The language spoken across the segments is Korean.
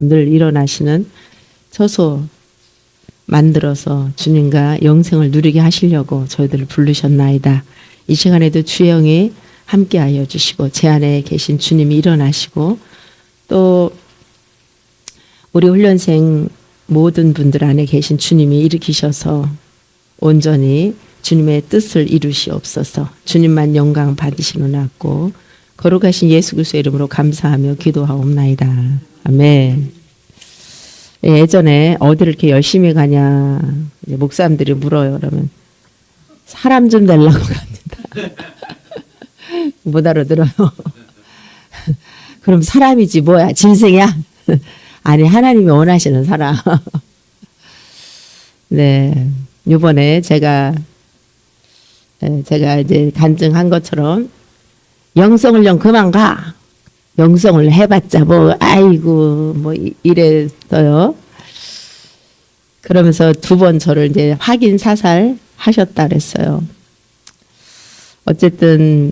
늘 일어나시는 처소 만들어서 주님과 영생을 누리게 하시려고 저희들을 부르셨나이다. 이 시간에도 주영이 함께하여 주시고 제 안에 계신 주님이 일어나시고 또 우리 훈련생 모든 분들 안에 계신 주님이 일으키셔서 온전히 주님의 뜻을 이루시옵소서. 주님만 영광 받으시노라고 거룩하신 예수 그리스도의 이름으로 감사하며 기도하옵나이다. 아멘. 예전에 어디를 이렇게 열심히 가냐 목사님들이 물어요. 그러면 사람 좀 되려고 갑니다. 못 알아들어요. 그럼 사람이지 뭐야 짐승이야? 아니 하나님이 원하시는 사람. 네, 이번에 제가 이제 간증한 것처럼 영성을 좀 그만 가. 영성을 해봤자 뭐 아이고 뭐 이랬어요. 그러면서 두 번 저를 이제 확인 사살 하셨다 그랬어요. 어쨌든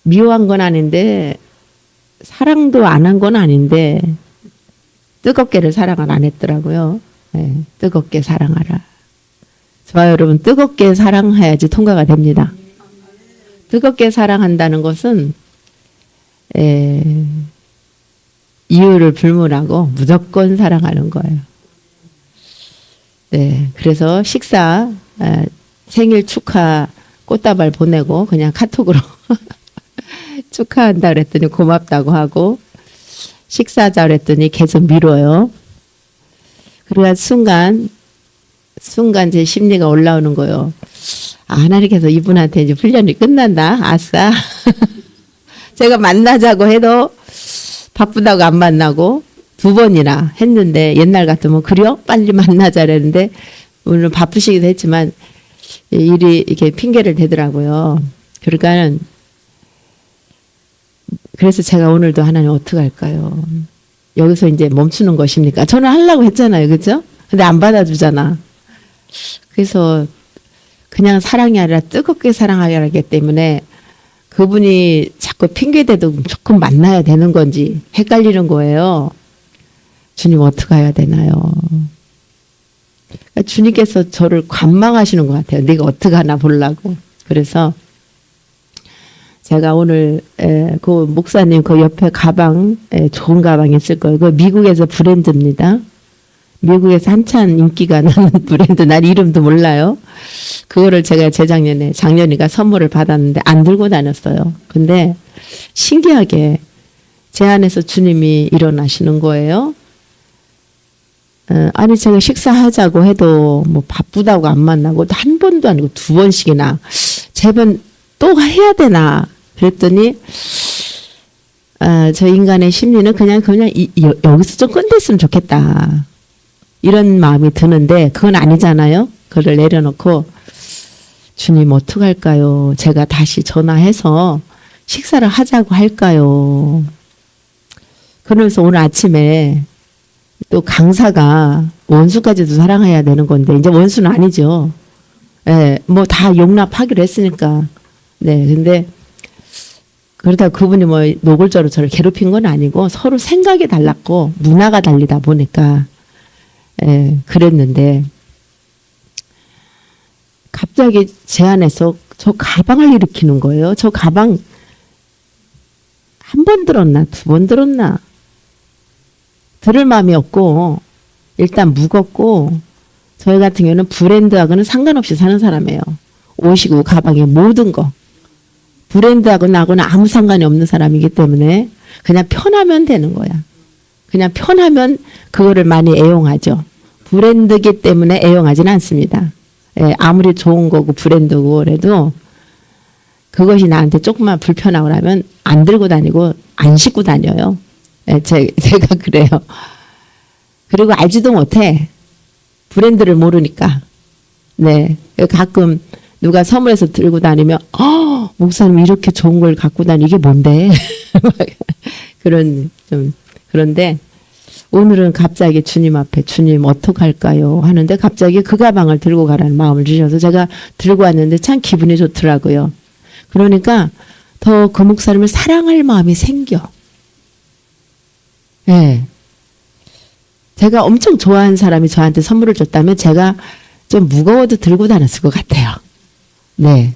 미워한 건 아닌데 사랑도 안 한 건 아닌데 뜨겁게를 사랑을 안 했더라고요. 네, 뜨겁게 사랑하라. 좋아요, 여러분. 뜨겁게 사랑해야지 통과가 됩니다. 뜨겁게 사랑한다는 것은 이유를 불문하고 무조건 사랑하는 거예요. 네, 그래서 식사 생일 축하 꽃다발 보내고 그냥 카톡으로 축하한다 그랬더니 고맙다고 하고 식사하자 그랬더니 계속 미뤄요. 그래야 순간 제 심리가 올라오는 거예요. 아, 하나님께서 이분한테 이제 훈련이 끝난다. 아싸. 제가 만나자고 해도 바쁘다고 안 만나고 두 번이나 했는데 옛날 같으면 그래요? 빨리 만나자 그랬는데 물론 바쁘시기도 했지만 일이 이렇게 핑계를 대더라고요. 그러니까는 그래서 제가 오늘도 하나님 어떻게 할까요? 여기서 이제 멈추는 것입니까? 저는 하려고 했잖아요. 그죠? 근데 안 받아주잖아. 그래서 그냥 사랑이 아니라 뜨겁게 사랑하게 하기 때문에 그분이 자꾸 핑계대도 조금 만나야 되는 건지 헷갈리는 거예요. 주님 어떻게 해야 되나요? 그러니까 주님께서 저를 관망하시는 것 같아요. 네가 어떻게 하나 보려고. 그래서 제가 오늘 그 목사님 그 옆에 가방 좋은 가방 있을 거예요. 그 미국에서 브랜드입니다. 미국에서 한참 인기가 나는 브랜드, 난 이름도 몰라요. 그거를 제가 작년인가 선물을 받았는데 안 들고 다녔어요. 근데 신기하게 제 안에서 주님이 일어나시는 거예요. 아니 제가 식사하자고 해도 뭐 바쁘다고 안 만나고 한 번도 아니고 두 번씩이나 제발 또 해야 되나 그랬더니 저 인간의 심리는 그냥 여기서 좀 끝냈으면 좋겠다. 이런 마음이 드는데 그건 아니잖아요. 그걸 내려놓고 주님 어떡할까요? 제가 다시 전화해서 식사를 하자고 할까요? 그러면서 오늘 아침에 또 강사가 원수까지도 사랑해야 되는 건데 이제 원수는 아니죠. 예, 뭐 다 용납하기로 했으니까. 네, 근데 그러다 그분이 뭐 노골적으로 저를 괴롭힌 건 아니고 서로 생각이 달랐고 문화가 달리다 보니까 그랬는데 갑자기 제 안에서 저 가방을 일으키는 거예요. 저 가방 한 번 들었나 두 번 들었나 들을 마음이 없고 일단 무겁고 저희 같은 경우는 브랜드하고는 상관없이 사는 사람이에요. 옷이고 가방에 모든 거 브랜드하고 나하고는 아무 상관이 없는 사람이기 때문에 그냥 편하면 되는 거야. 그냥 편하면 그거를 많이 애용하죠. 브랜드이기 때문에 애용하지는 않습니다. 아무리 좋은 거고 브랜드고 그래도 그것이 나한테 조금만 불편하고 하면 안 들고 다니고 안 신고 다녀요. 제가 그래요. 그리고 알지도 못해. 브랜드를 모르니까. 네. 가끔 누가 선물해서 들고 다니면 목사님 이렇게 좋은 걸 갖고 다니 이게 뭔데? 그런데 오늘은 갑자기 주님 앞에 주님 어떡할까요? 하는데 갑자기 그 가방을 들고 가라는 마음을 주셔서 제가 들고 왔는데 참 기분이 좋더라고요. 그러니까 더 그 목사님을 사랑할 마음이 생겨. 예. 제가 엄청 좋아하는 사람이 저한테 선물을 줬다면 제가 좀 무거워도 들고 다녔을 것 같아요. 네.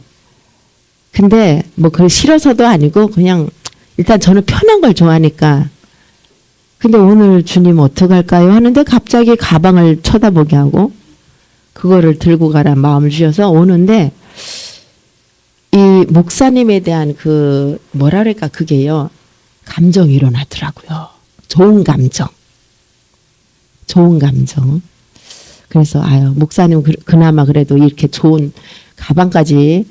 근데 뭐 그게 싫어서도 아니고 그냥 일단 저는 편한 걸 좋아하니까. 근데 오늘 주님 어떡할까요? 하는데 갑자기 가방을 쳐다보게 하고 그거를 들고 가란 마음을 주셔서 오는데 이 목사님에 대한 그 뭐라 그럴까 그게요. 감정이 일어나더라고요. 좋은 감정. 좋은 감정. 그래서 아유 목사님 그나마 그래도 이렇게 좋은 가방까지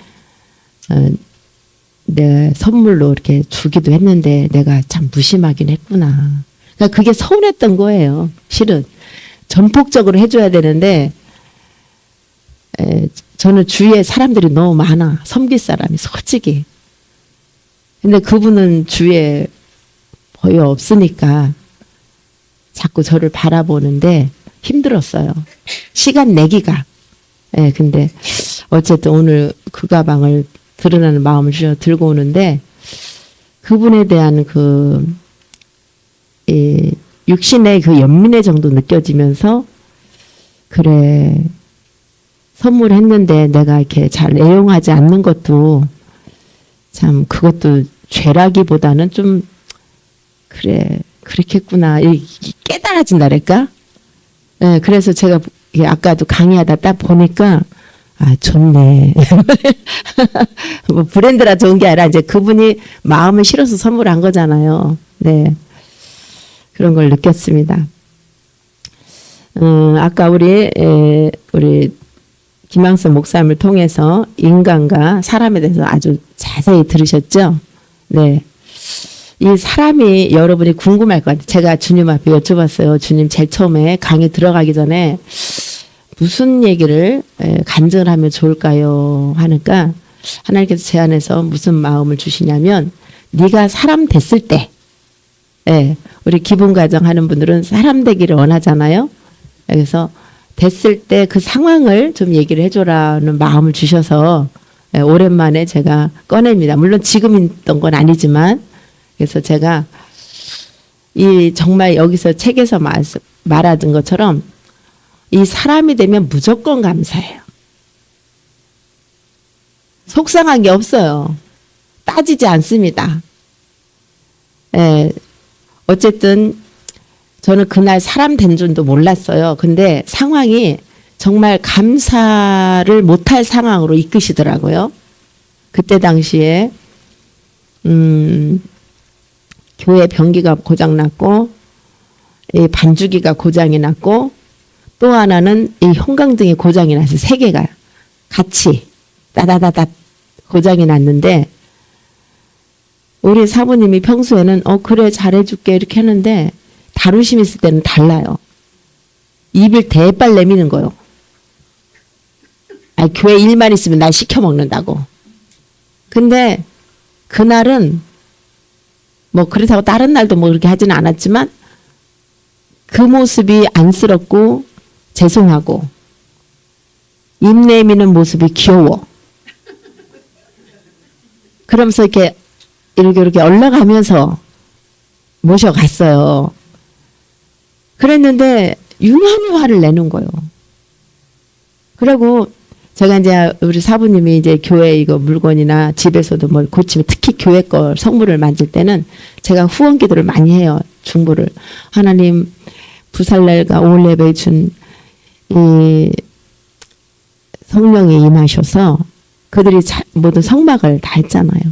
내 선물로 이렇게 주기도 했는데 내가 참 무심하긴 했구나. 그러니까 그게 서운했던 거예요. 실은 전폭적으로 해줘야 되는데 저는 주위에 사람들이 너무 많아. 섬길 사람이 솔직히. 근데 그분은 주위에 거의 없으니까 자꾸 저를 바라보는데 힘들었어요. 시간 내기가. 예, 근데 어쨌든 오늘 그 가방을 드러나는 마음을 주셔 들고 오는데 그분에 대한 육신의 그 연민의 정도 느껴지면서 그래 선물했는데 내가 이렇게 잘 애용하지 않는 것도 참 그것도 죄라기보다는 좀 그래 그렇겠구나 깨달아진다랄까. 네, 그래서 제가 아까도 강의하다 딱 보니까 아 좋네. 뭐 브랜드라 좋은 게 아니라 이제 그분이 마음을 실어서 선물한 거잖아요. 네, 그런 걸 느꼈습니다. 아까 우리 김항선 목사님을 통해서 인간과 사람에 대해서 아주 자세히 들으셨죠? 네. 이 사람이 여러분이 궁금할 것 같아요. 제가 주님 앞에 여쭤봤어요. 주님 제일 처음에 강의 들어가기 전에 무슨 얘기를 간증하면 좋을까요? 하니까 하나님께서 제 안에서 무슨 마음을 주시냐면 네가 사람 됐을 때 우리 기본가정 하는 분들은 사람 되기를 원하잖아요. 그래서 됐을 때 그 상황을 좀 얘기를 해줘라는 마음을 주셔서 오랜만에 제가 꺼냅니다. 물론 지금 있던 건 아니지만 그래서 제가 이 정말 여기서 책에서 말하던 것처럼 이 사람이 되면 무조건 감사해요. 속상한 게 없어요. 따지지 않습니다. 어쨌든 저는 그날 사람 된 줄도 몰랐어요. 근데 상황이 정말 감사를 못할 상황으로 이끄시더라고요. 그때 당시에 교회 변기가 고장났고 반주기가 고장이 났고 또 하나는 이 형광등이 고장이 나서 세 개가 같이 따다다다 고장이 났는데 우리 사부님이 평소에는 그래 잘해줄게 이렇게 하는데 다루심 있을 때는 달라요. 입을 대빨 내미는 거요. 아니, 교회 일만 있으면 날 시켜먹는다고. 근데 그날은 뭐 그렇다고 다른 날도 뭐 그렇게 하지는 않았지만 그 모습이 안쓰럽고 죄송하고 입 내미는 모습이 귀여워. 그러면서 이렇게 올라가면서 모셔갔어요. 그랬는데 유난히 화를 내는 거예요. 그리고 제가 이제 우리 사부님이 이제 교회 이거 물건이나 집에서도 뭘 고치면 특히 교회 거 성물을 만질 때는 제가 후원 기도를 많이 해요. 중보를. 하나님 부살날과 오월예배에 준 이 성령이 임하셔서 그들이 모든 성막을 다 했잖아요.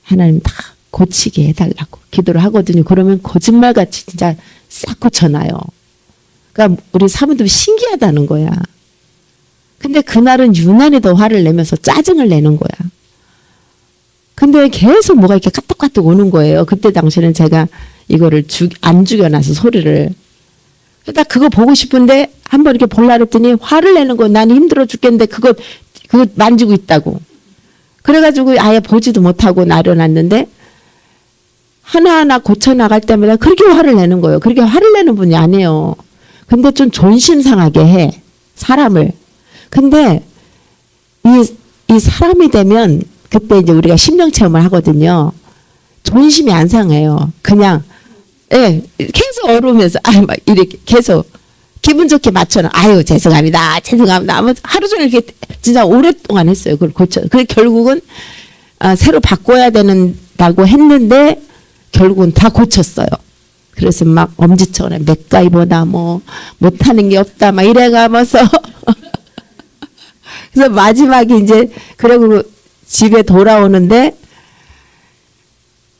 하나님 다 고치게 해달라고 기도를 하거든요. 그러면 거짓말같이 진짜 싹 고쳐놔요. 그러니까 우리 사부님도 신기하다는 거야. 근데 그날은 유난히 더 화를 내면서 짜증을 내는 거야. 근데 계속 뭐가 이렇게 까똑까똑 오는 거예요. 그때 당시에는 제가 이거를 안 죽여놔서 소리를. 딱 그거 보고 싶은데 한번 이렇게 볼라 그랬더니 화를 내는 거야. 난 힘들어 죽겠는데 그거 만지고 있다고. 그래가지고 아예 보지도 못하고 나려놨는데 하나하나 고쳐나갈 때마다 그렇게 화를 내는 거예요. 그렇게 화를 내는 분이 아니에요. 근데 좀 존심 상하게 해. 사람을. 근데 이 사람이 되면 그때 이제 우리가 심령 체험을 하거든요. 존심이 안 상해요. 그냥 예, 계속 어루면서, 막 이렇게 계속 기분 좋게 맞춰는, 아유, 죄송합니다. 죄송합니다. 아무 하루 종일 이렇게 진짜 오랫동안 했어요. 그걸 고쳐. 그래, 결국은, 새로 바꿔야 된다고 했는데, 결국은 다 고쳤어요. 그래서 막 엄지척을 맥가이버다, 뭐, 못하는 게 없다, 막 이래가면서. 그래서 마지막에 이제, 그리고 집에 돌아오는데,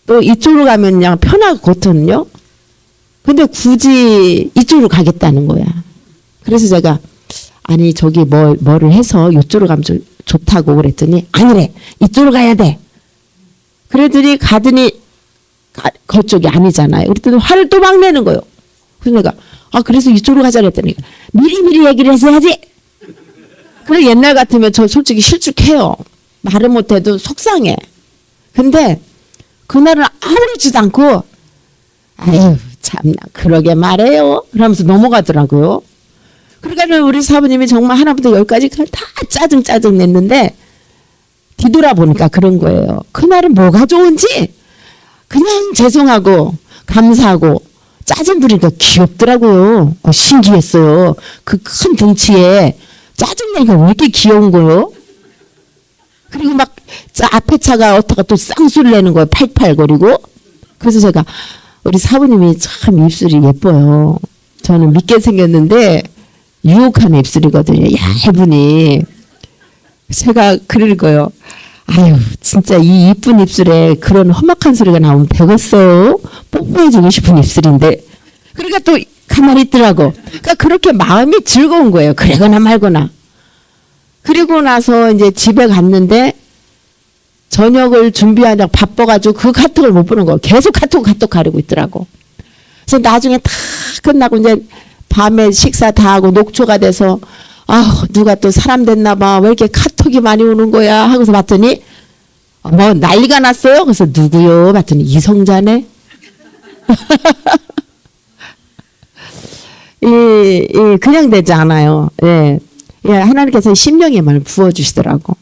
또 이쪽으로 가면 그냥 편하거든요. 근데 굳이 이쪽으로 가겠다는 거야. 그래서 제가 아니 저기 뭐를 해서 이쪽으로 가면 좋다고 그랬더니 아니래. 이쪽으로 가야 돼. 그러더니 가더니 그쪽이 아니잖아요. 그랬더니 화를 또 막 내는 거예요. 그래서 내가 그래서 이쪽으로 가자 그랬더니 미리미리 얘기를 했어야지. 그래 옛날 같으면 저 솔직히 실축해요. 말을 못해도 속상해. 근데 그날은 아무렇지도 않고 아유 참나 그러게 말해요. 그러면서 넘어가더라고요. 그러니까 우리 사부님이 정말 하나부터 열까지 다 짜증 냈는데 뒤돌아보니까 그런 거예요. 그날은 뭐가 좋은지 그냥 죄송하고 감사하고 짜증 부리니까 귀엽더라고요. 신기했어요. 그 큰 덩치에 짜증내니까 왜 이렇게 귀여운 거예요? 그리고 막 앞에 차가 어떻게 또 쌍수를 내는 거예요. 팔팔거리고. 그래서 제가 우리 사부님이 참 입술이 예뻐요. 저는 밉게 생겼는데 유혹하는 입술이거든요. 얇으니. 제가 그럴 거예요. 아유 진짜 이 이쁜 입술에 그런 험악한 소리가 나오면 되겠어요. 뽀뽀해주고 싶은 입술인데. 그러니까 또 가만히 있더라고. 그러니까 그렇게 마음이 즐거운 거예요. 그러거나 말거나. 그리고 나서 이제 집에 갔는데 저녁을 준비하느라 바빠가지고 그 카톡을 못 보는 거예요. 계속 카톡 가리고 있더라고. 그래서 나중에 다 끝나고 이제 밤에 식사 다 하고 녹초가 돼서 누가 또 사람 됐나 봐. 왜 이렇게 카톡이 많이 오는 거야 하고서 봤더니 뭐 난리가 났어요. 그래서 누구요? 봤더니 이성자네. 그냥 되지 않아요. 예. 하나님께서 심령에만 부어주시더라고.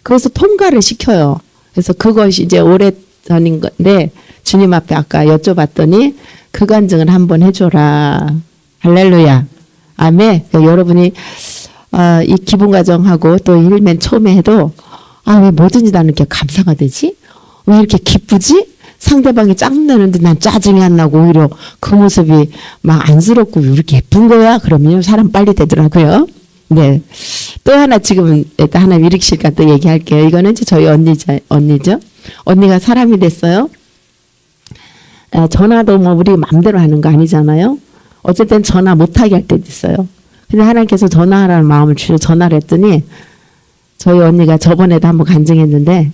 그래서 통과를 시켜요. 그래서 그것이 이제 오래 전인 건데 주님 앞에 아까 여쭤봤더니 그 간증을 한번 해줘라. 할렐루야. 아멘. 여러분이 이 기본가정하고 또 일맨 처음에 해도 왜 뭐든지 나는 이렇게 감사가 되지? 왜 이렇게 기쁘지? 상대방이 짜증내는데 난 짜증이 안 나고 오히려 그 모습이 막 안쓰럽고 왜 이렇게 예쁜 거야? 그러면 사람 빨리 되더라고요. 네. 또 하나 지금 하나 일으키실까 또 얘기할게요. 이거는 이제 저희 언니죠. 언니가 사람이 됐어요. 전화도 뭐 우리 마음대로 하는 거 아니잖아요. 어쨌든 전화 못하게 할 때도 있어요. 근데 하나님께서 전화하라는 마음을 주셔서 전화를 했더니 저희 언니가 저번에도 한번 간증했는데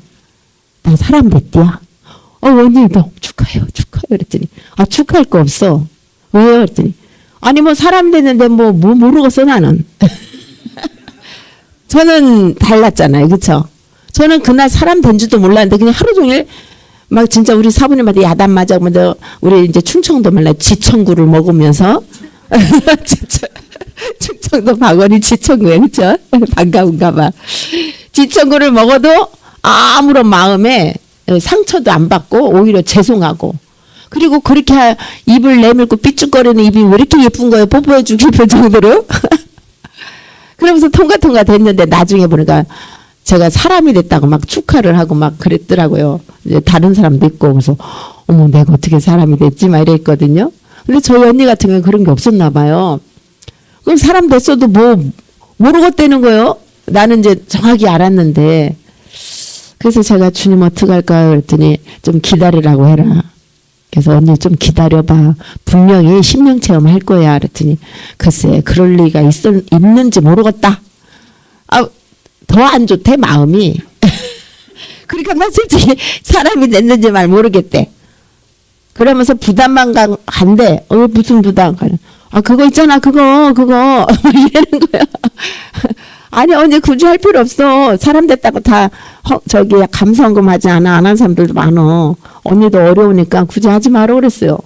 나 사람 됐디야. 언니 너 축하해요. 그랬더니 축하할 거 없어. 왜요? 그랬더니 아니 뭐 사람 됐는데 뭐 모르겠어 나는. 저는 달랐잖아요. 그렇죠? 저는 그날 사람 된 줄도 몰랐는데 그냥 하루 종일 막 진짜 우리 사부님한테 야단 맞아가면서 우리 이제 충청도 말로 지청구를 먹으면서 충청도 박원이 지청구에 그렇죠? 반가운가 봐. 지청구를 먹어도 아무런 마음에 상처도 안 받고 오히려 죄송하고 그리고 그렇게 입을 내밀고 삐죽거리는 입이 왜 이렇게 예쁜 거예요? 뽀뽀해주고 싶을 정도로. 그러면서 통과 됐는데 나중에 보니까 제가 사람이 됐다고 막 축하를 하고 막 그랬더라고요. 이제 다른 사람도 있고 그래서 어머 내가 어떻게 사람이 됐지 막 이랬거든요. 근데 저희 언니 같은 경우는 그런 게 없었나 봐요. 그럼 사람 됐어도 뭐 모르겠다는 거예요. 나는 이제 정확히 알았는데 그래서 제가 주님 어떡할까요? 그랬더니 좀 기다리라고 해라. 그래서 언니 좀 기다려봐. 분명히 심령 체험할 거야. 그랬더니 글쎄 그럴 리가 있는지 모르겠다. 더 안 좋대 마음이. 그러니까 나 솔직히 사람이 됐는지 말 모르겠대. 그러면서 부담만 간대. 무슨 부담? 그거 있잖아 그거 이러는 거야. 아니 언니 굳이 할 필요 없어. 사람 됐다고 다 저기 감사원금 하지 않아. 안 한 사람들도 많어. 언니도 어려우니까 굳이 하지 마라 그랬어요.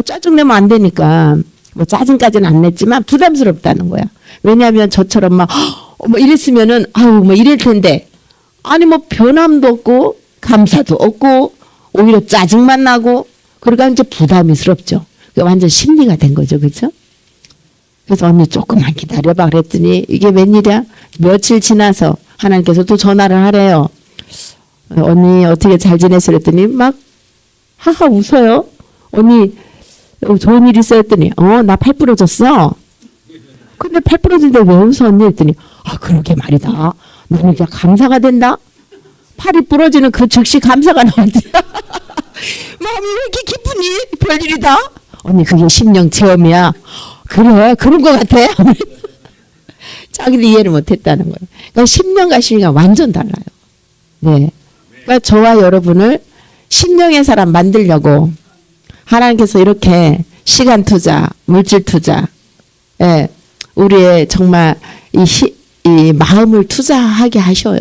짜증내면 안 되니까. 뭐 짜증까지는 안 냈지만 부담스럽다는 거야. 왜냐하면 저처럼 막 뭐 이랬으면은 뭐 이럴 텐데 아니 뭐 변함도 없고 감사도 없고 오히려 짜증만 나고 그러니까 이제 부담이스럽죠. 그게 완전 심리가 된 거죠. 그렇죠? 그래서 언니 조금만 기다려봐 그랬더니 이게 웬일이야? 며칠 지나서 하나님께서 또 전화를 하래요. 언니 어떻게 잘 지냈어? 그랬더니 막 하하 웃어요. 언니 좋은 일 있어? 했더니 나 팔 부러졌어. 근데 팔 부러진데 왜 웃어 언니? 했더니 그러게 말이다. 나는 그냥 감사가 된다. 팔이 부러지는 그 즉시 감사가 나왔지. 마음이 왜 이렇게 기쁘니? 별일이다. 언니 그게 심령 체험이야. 그래 그런 것 같아. 자기도 이해를 못했다는 거예요. 그러니까 심령과 심리가 완전 달라요. 네. 그러니까 저와 여러분을 심령의 사람 만들려고 하나님께서 이렇게 시간 투자, 물질 투자, 예, 우리의 정말 이 마음을 투자하게 하셔요.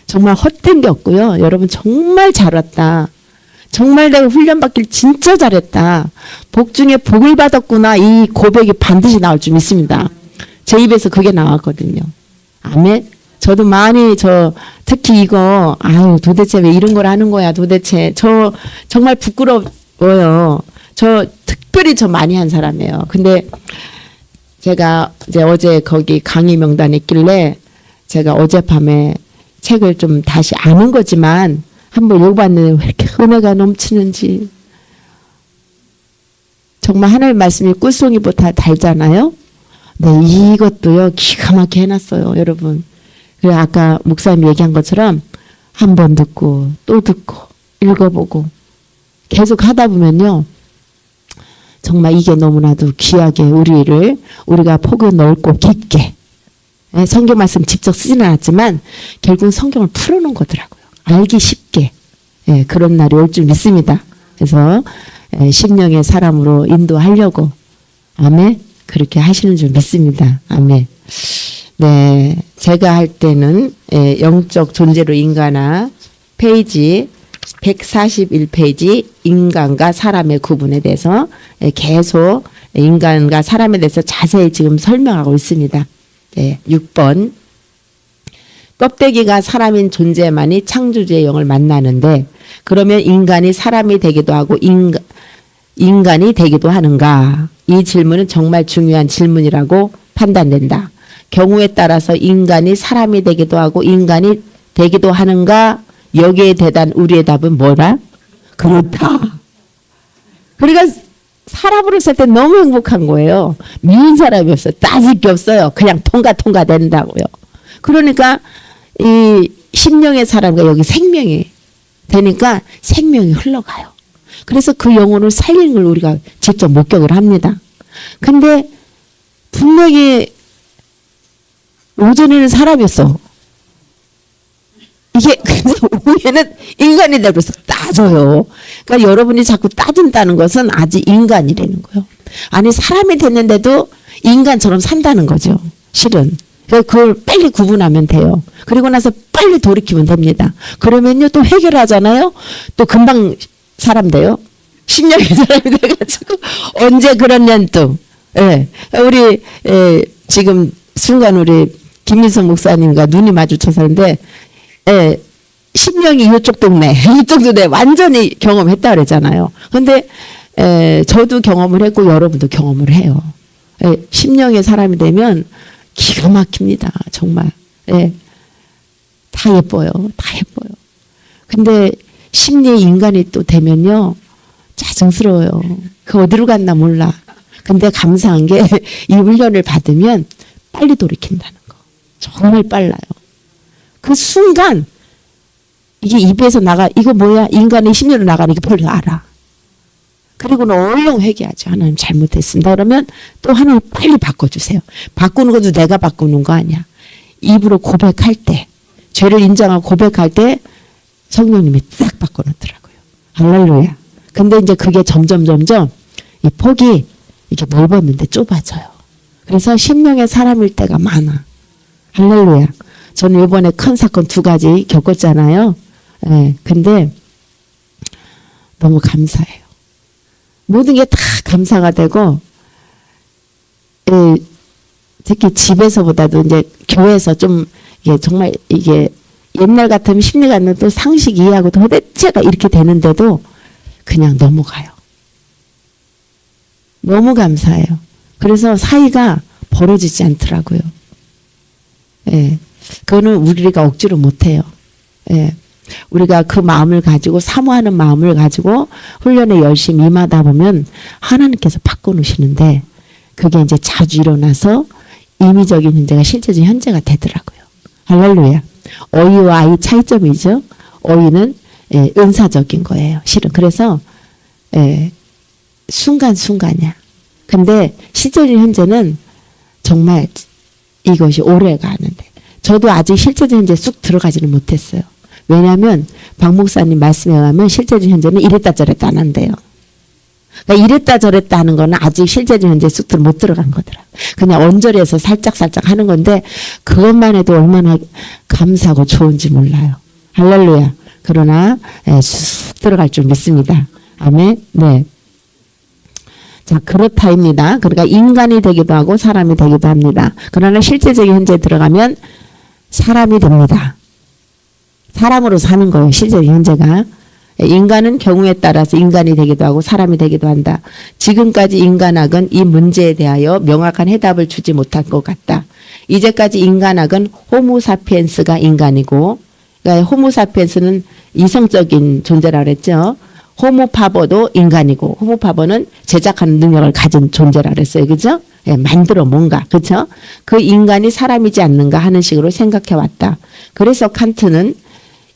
정말 헛된 게 없고요. 여러분 정말 잘 왔다. 정말 내가 훈련받길 진짜 잘했다. 복 중에 복을 받았구나. 이 고백이 반드시 나올 줄 믿습니다. 제 입에서 그게 나왔거든요. 아멘. 저도 많이 특히 이거 도대체 왜 이런 걸 하는 거야 도대체. 저 정말 부끄러워요. 저 특별히 많이 한 사람이에요. 근데 제가 이제 어제 거기 강의 명단에 있길래 제가 어젯밤에 책을 좀 다시 아는 거지만 한번 읽어봤는데 왜 이렇게 은혜가 넘치는지. 정말 하나님 말씀이 꿀송이보다 달잖아요. 네, 이것도요 기가 막히게 해놨어요 여러분. 그래 아까 목사님 얘기한 것처럼 한 번 듣고 또 듣고 읽어보고 계속 하다 보면요 정말 이게 너무나도 귀하게 우리가 폭을 넓고 깊게 성경 말씀 직접 쓰지는 않았지만 결국 성경을 풀어놓은 거더라고요. 알기 쉽게 그런 날이 올 줄 믿습니다. 그래서 심령의 사람으로 인도하려고 아멘 그렇게 하시는 줄 믿습니다. 아멘. 네, 제가 할 때는 영적 존재로 인간화 페이지 141페이지 인간과 사람의 구분에 대해서 계속 인간과 사람에 대해서 자세히 지금 설명하고 있습니다. 네, 6번 껍데기가 사람인 존재만이 창조주의 영을 만나는데 그러면 인간이 사람이 되기도 하고 인간이 되기도 하는가? 이 질문은 정말 중요한 질문이라고 판단된다. 경우에 따라서 인간이 사람이 되기도 하고 인간이 되기도 하는가? 여기에 대한 우리의 답은 뭐라? 그렇다. 그러니까 사람으로서 때 너무 행복한 거예요. 미운 사람이 없어요. 따질 게 없어요. 그냥 통과 된다고요. 그러니까 이 심령의 사람과 여기 생명이 되니까 생명이 흘러가요. 그래서 그 영혼을 살리는 걸 우리가 직접 목격을 합니다. 근데 분명히 오전에는 사람이었어. 이게 그래서 오후에는 인간이 되면서 따져요. 그러니까 여러분이 자꾸 따진다는 것은 아직 인간이라는 거예요. 아니 사람이 됐는데도 인간처럼 산다는 거죠. 실은. 그걸 빨리 구분하면 돼요. 그리고 나서 빨리 돌이키면 됩니다. 그러면요 또 해결하잖아요. 또 금방 사람 돼요. 심령의 사람이 돼가지고 언제 그랬냐면 또 우리 지금 순간 우리 김민석 목사님과 눈이 마주쳐서 하는데 심령이 이쪽 동네 완전히 경험했다 그랬잖아요. 근데 저도 경험을 했고 여러분도 경험을 해요. 심령의 사람이 되면 기가 막힙니다. 정말. 다 예뻐요. 다 예뻐요. 근데 심리의 인간이 또 되면요. 짜증스러워요. 그 어디로 갔나 몰라. 근데 감사한 게 이 훈련을 받으면 빨리 돌이킨다는 거. 정말 빨라요. 그 순간 이게 입에서 이거 뭐야? 인간의 심리로 나가는 게 별로 알아. 그리고는 얼른 회개하죠. 하나님 잘못했습니다. 그러면 또 하나님 빨리 바꿔주세요. 바꾸는 것도 내가 바꾸는 거 아니야. 입으로 고백할 때, 죄를 인정하고 고백할 때 성령님이 딱 바꿔놓더라고요. 할렐루야. 근데 이제 그게 점점 이 폭이 이렇게 넓었는데 좁아져요. 그래서 심령의 사람일 때가 많아. 할렐루야. 저는 이번에 큰 사건 2가지 겪었잖아요. 근데 너무 감사해요. 모든 게 다 감사가 되고, 특히 집에서보다도 이제 교회에서 좀 이게 정말 이게 옛날 같으면 심리 같은 또 상식 이해하고 도대체가 이렇게 되는데도 그냥 넘어가요. 너무 감사해요. 그래서 사이가 벌어지지 않더라고요. 예. 그거는 우리가 억지로 못해요. 예. 우리가 그 마음을 가지고 사모하는 마음을 가지고 훈련에 열심히 임하다 보면 하나님께서 바꿔놓으시는데 그게 이제 자주 일어나서 임의적인 현재가 실제적인 현재가 되더라고요. 할렐루야. 어의와 아이 차이점이죠. 어의는 예, 은사적인 거예요. 실은. 그래서 예, 순간순간이야. 근데 실제적인 현재는 정말 이것이 오래 가는데 저도 아직 실제적인 현재에 쑥 들어가지는 못했어요. 왜냐하면 박 목사님 말씀에 의하면 실제적인 현재는 이랬다 저랬다 안 한대요. 그러니까 이랬다 저랬다 하는 거는 아직 실제적인 현재에 쑥 못 들어간 거더라. 그냥 언저리에서 살짝살짝 하는 건데 그것만 해도 얼마나 감사하고 좋은지 몰라요. 할렐루야. 그러나 쑥 들어갈 줄 믿습니다. 아멘. 네. 자, 그렇다입니다. 그러니까 인간이 되기도 하고 사람이 되기도 합니다. 그러나 실제적인 현재에 들어가면 사람이 됩니다. 사람으로 사는 거예요. 실제적인 현재가. 인간은 경우에 따라서 인간이 되기도 하고 사람이 되기도 한다. 지금까지 인간학은 이 문제에 대하여 명확한 해답을 주지 못한 것 같다. 이제까지 인간학은 호모사피엔스가 인간이고, 그러니까 호모사피엔스는 이성적인 존재라 그랬죠. 호모파버도 인간이고, 호모파버는 제작하는 능력을 가진 존재라 그랬어요. 그죠? 예, 만들어 뭔가. 그죠? 그 인간이 사람이지 않는가 하는 식으로 생각해 왔다. 그래서 칸트는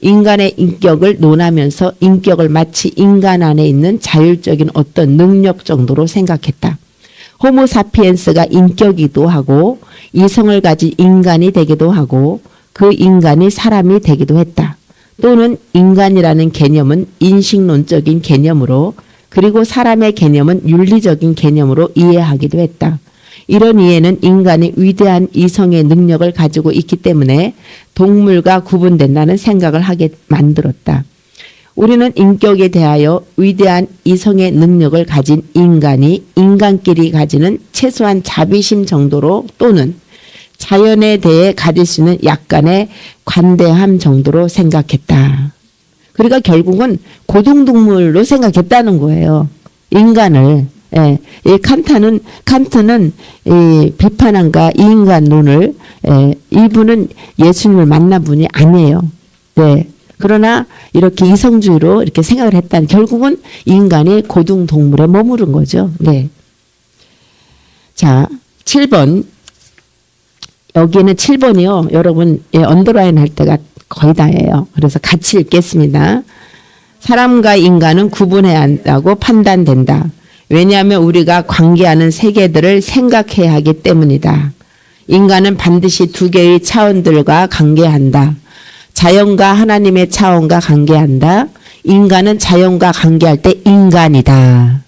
인간의 인격을 논하면서 인격을 마치 인간 안에 있는 자율적인 어떤 능력 정도로 생각했다. 호모사피엔스가 인격이기도 하고 이성을 가진 인간이 되기도 하고 그 인간이 사람이 되기도 했다. 또는 인간이라는 개념은 인식론적인 개념으로 그리고 사람의 개념은 윤리적인 개념으로 이해하기도 했다. 이런 이해는 인간이 위대한 이성의 능력을 가지고 있기 때문에 동물과 구분된다는 생각을 하게 만들었다. 우리는 인격에 대하여 위대한 이성의 능력을 가진 인간이 인간끼리 가지는 최소한 자비심 정도로 또는 자연에 대해 가질 수 있는 약간의 관대함 정도로 생각했다. 그러니까 결국은 고등동물로 생각했다는 거예요. 인간을. 예, 이 칸트는 이 비판한가 이 인간론을 이분은 예수님을 만난 분이 아니에요. 네. 그러나 이렇게 이성주의로 이렇게 생각을 했다는 결국은 인간이 고등동물에 머무른 거죠. 네. 자, 7번. 여기는 7번이요. 여러분 언더라인 할 때가 거의 다예요. 그래서 같이 읽겠습니다. 사람과 인간은 구분해야 한다고 판단된다. 왜냐하면 우리가 관계하는 세계들을 생각해야 하기 때문이다. 인간은 반드시 두 개의 차원들과 관계한다. 자연과 하나님의 차원과 관계한다. 인간은 자연과 관계할 때 인간이다.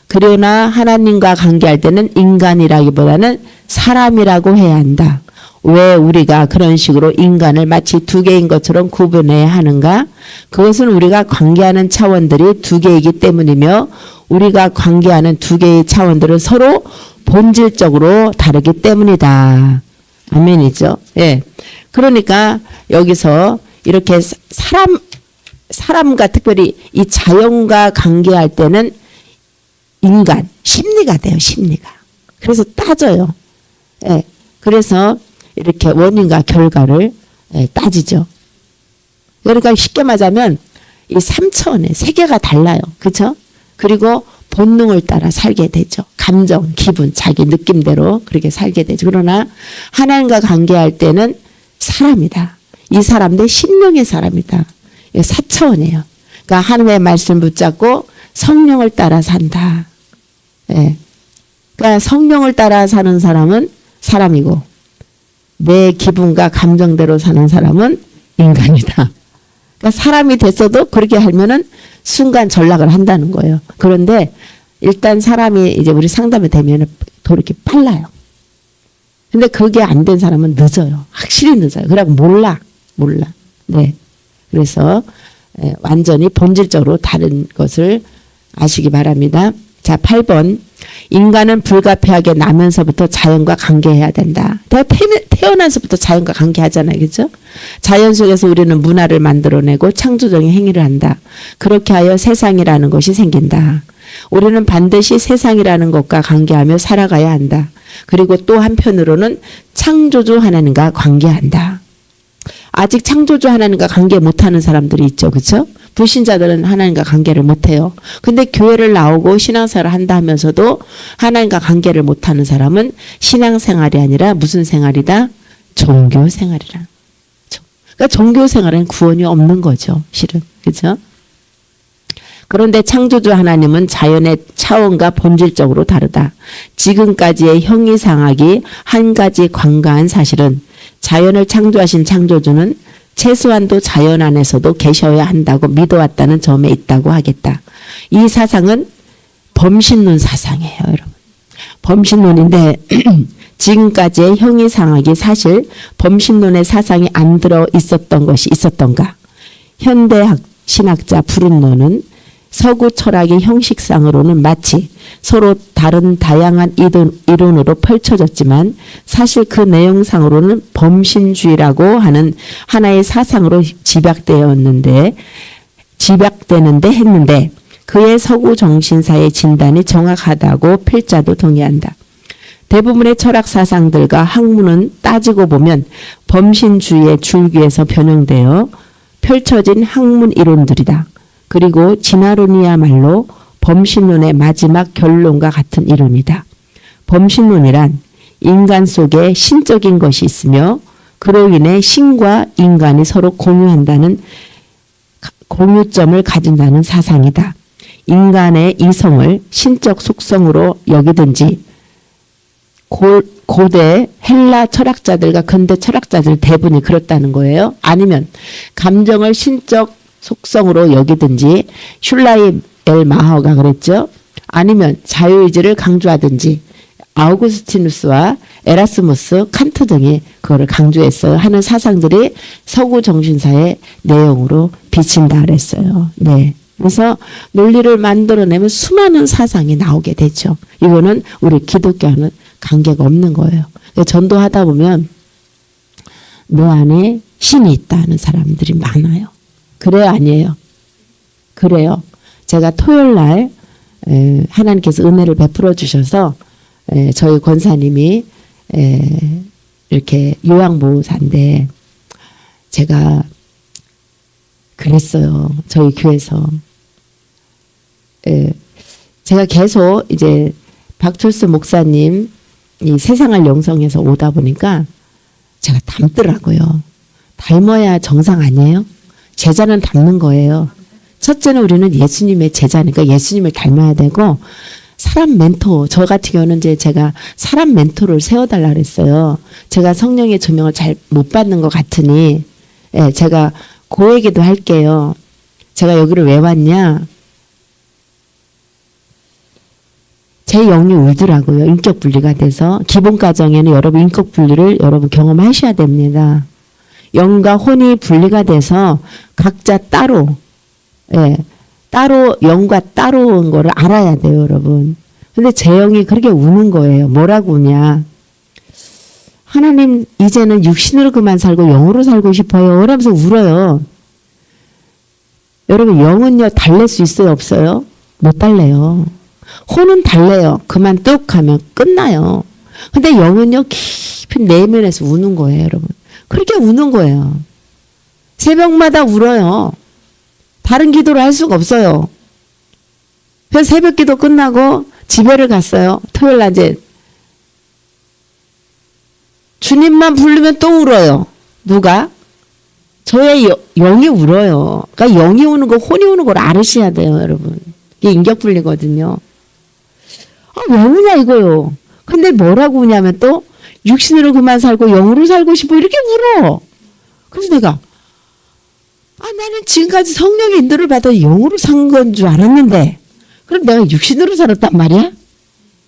그러나 하나님과 관계할 때는 인간이라기보다는 사람이라고 해야 한다. 왜 우리가 그런 식으로 인간을 마치 두 개인 것처럼 구분해야 하는가? 그것은 우리가 관계하는 차원들이 두 개이기 때문이며 우리가 관계하는 두 개의 차원들은 서로 본질적으로 다르기 때문이다. 아멘이죠. 예. 그러니까 여기서 이렇게 사람과 특별히 이 자연과 관계할 때는 인간, 심리가 돼요. 심리가. 그래서 따져요. 예. 그래서 이렇게 원인과 결과를 따지죠. 그러니까 쉽게 말하자면 이 3차원의 세계가 달라요. 그렇죠? 그리고 본능을 따라 살게 되죠. 감정, 기분, 자기 느낌대로 그렇게 살게 되죠. 그러나 하나님과 관계할 때는 사람이다. 이 사람도 심령의 사람이다. 4차원이에요. 그러니까 하나님의 말씀을 붙잡고 성령을 따라 산다. 예. 그러니까 성령을 따라 사는 사람은 사람이고 내 기분과 감정대로 사는 사람은 인간이다. 그러니까 사람이 됐어도 그렇게 하면은 순간 전락을 한다는 거예요. 그런데 일단 사람이 이제 우리 상담이 되면 더 이렇게 빨라요. 근데 그게 안 된 사람은 늦어요. 확실히 늦어요. 그래갖고 몰라. 네. 그래서 완전히 본질적으로 다른 것을 아시기 바랍니다. 자, 8번. 인간은 불가피하게 나면서부터 자연과 관계해야 된다. 태어나서부터 자연과 관계하잖아요. 그렇죠? 자연 속에서 우리는 문화를 만들어내고 창조적인 행위를 한다. 그렇게 하여 세상이라는 것이 생긴다. 우리는 반드시 세상이라는 것과 관계하며 살아가야 한다. 그리고 또 한편으로는 창조주 하나님과 관계한다. 아직 창조주 하나님과 관계 못하는 사람들이 있죠. 그렇죠? 불신자들은 하나님과 관계를 못해요. 근데 교회를 나오고 신앙생활을 한다 하면서도 하나님과 관계를 못하는 사람은 신앙생활이 아니라 무슨 생활이다? 종교생활이라. 그러니까 종교생활은 구원이 없는 거죠. 실은. 그렇죠? 그런데 창조주 하나님은 자연의 차원과 본질적으로 다르다. 지금까지의 형이상학이 한 가지 관과한 사실은 자연을 창조하신 창조주는 최소한도 자연 안에서도 계셔야 한다고 믿어왔다는 점에 있다고 하겠다. 이 사상은 범신론 사상이에요, 여러분. 범신론인데 지금까지의 형이상학이 사실 범신론의 사상이 안 들어 있었던 것이 있었던가. 현대학 신학자 브룬노는 서구 철학의 형식상으로는 마치 서로 다른 다양한 이론으로 펼쳐졌지만 사실 그 내용상으로는 범신주의라고 하는 하나의 사상으로 집약되는데 했는데 그의 서구 정신사의 진단이 정확하다고 필자도 동의한다. 대부분의 철학 사상들과 학문은 따지고 보면 범신주의의 줄기에서 변형되어 펼쳐진 학문 이론들이다. 그리고 진화론이야말로 범신론의 마지막 결론과 같은 이론이다. 범신론이란 인간 속에 신적인 것이 있으며 그로 인해 신과 인간이 서로 공유한다는 공유점을 가진다는 사상이다. 인간의 이성을 신적 속성으로 여기든지 고대 헬라 철학자들과 근대 철학자들 대부분이 그렇다는 거예요. 아니면 감정을 신적 속성으로 여기든지 슐라이 엘 마허가 그랬죠. 아니면 자유의지를 강조하든지 아우구스티누스와 에라스무스, 칸트 등이 그거를 강조했어요. 하는 사상들이 서구 정신사의 내용으로 비친다 그랬어요. 네. 그래서 논리를 만들어내면 수많은 사상이 나오게 되죠. 이거는 우리 기독교와는 관계가 없는 거예요. 전도하다 보면 내 안에 신이 있다는 사람들이 많아요. 그래요, 아니에요? 그래요. 제가 토요일 날 하나님께서 은혜를 베풀어 주셔서 저희 권사님이 이렇게 요양보호사인데 제가 그랬어요. 저희 교회에서. 제가 계속 이제 박철수 목사님 이 세상을 영성에서 오다 보니까 제가 닮더라고요. 닮아야 정상 아니에요? 제자는 닮는 거예요. 첫째는 우리는 예수님의 제자니까 예수님을 닮아야 되고 사람 멘토, 저 같은 경우는 이제 제가 사람 멘토를 세워달라 그랬어요. 제가 성령의 조명을 잘 못 받는 것 같으니 제가 그 얘기도 할게요. 제가 여기를 왜 왔냐? 제 영이 울더라고요. 인격 분리가 돼서. 기본 과정에는 여러분 인격 분리를 여러분 경험하셔야 됩니다. 영과 혼이 분리가 돼서 각자 따로 따로 영과 따로 온 거를 알아야 돼요, 여러분. 근데 제 영이 그렇게 우는 거예요. 뭐라고 우냐? 하나님 이제는 육신으로 그만 살고 영으로 살고 싶어요. 그러면서 울어요. 여러분 영은요 달랠 수 있어요, 없어요? 못 달래요. 혼은 달래요. 그만 뚝 하면 끝나요. 근데 영은요 깊은 내면에서 우는 거예요, 여러분. 그렇게 우는 거예요. 새벽마다 울어요. 다른 기도를 할 수가 없어요. 그래서 새벽 기도 끝나고 집회를 갔어요. 토요일 날 이제 주님만 부르면 또 울어요. 누가? 저의 영이 울어요. 그러니까 영이 우는 거, 혼이 우는 걸 알으셔야 돼요, 여러분. 이게 인격분리거든요. 왜 우냐 이거요. 근데 뭐라고 우냐면 또 육신으로 그만 살고 영으로 살고 싶어 이렇게 울어. 그래서 내가 나는 지금까지 성령의 인도를 받아 영으로 산 건 줄 알았는데 그럼 내가 육신으로 살았단 말이야?